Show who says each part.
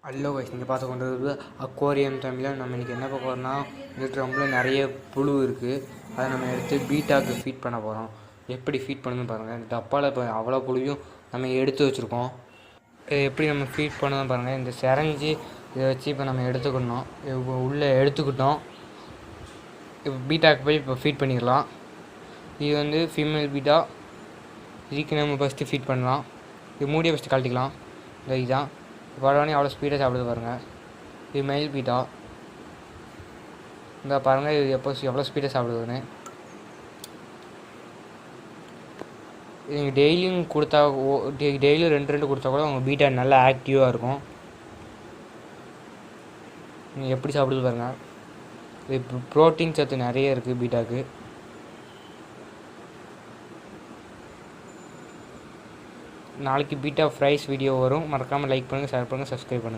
Speaker 1: Hello guys, நீங்கள் பார்த்து கொண்டு வருது அக்வாரியம் தமிழில். நம்ம இன்றைக்கி என்ன பார்க்க போகிறோம்னா, இந்த ட்ரம்மில் நிறைய புழு இருக்குது. அதை நம்ம எடுத்து பீட்டாக்கு ஃபீட் பண்ண போகிறோம். எப்படி ஃபீட் பண்ணணும்னு பாருங்கள். இந்த டப்பாவில் இப்போ அவ்வளோ புழுவையும் நம்ம எடுத்து வச்சுருக்கோம். இதை எப்படி நம்ம ஃபீட் பண்ணணும் பாருங்கள். இந்த செரஞ்சி இதை வச்சு இப்போ நம்ம எடுத்துக்கணும். இப்போ உள்ளே எடுத்துக்கிட்டோம். இப்போ பீட்டாக்கு போய் இப்போ ஃபீட் பண்ணிடலாம். இது வந்து ஃபீமேல் பீட்டா. இதுக்கு நம்ம ஃபஸ்ட்டு ஃபீட் பண்ணலாம். இது மூடியை ஃபஸ்ட்டு கழட்டிக்கலாம். இந்த இதுதான் பரவானே அவ்வளோ ஸ்பீடாக சாப்பிடுது பாருங்கள். இது மெயில் பீட்டா. இந்த பாருங்கள் இது எவ்வளோ ஸ்பீடாக சாப்பிடுதுன்னு. நீங்கள் டெய்லியும் கொடுத்தா டெய்லியும் ரெண்டு கொடுத்தா கூட உங்கள் பீட்டா நல்லா ஆக்டிவாக இருக்கும். நீங்கள் எப்படி சாப்பிடுது பாருங்கள். இது ப்ரோட்டீன் சத்து நிறைய இருக்குது பீட்டாக்கு. நாளைக்கு பீட்டா ஃப்ரைஸ் வீடியோ வரும். மறக்காமல் லைக் பண்ணுங்கள், ஷேர் பண்ணுங்கள், சப்ஸ்கிரைப் பண்ணுங்கள்.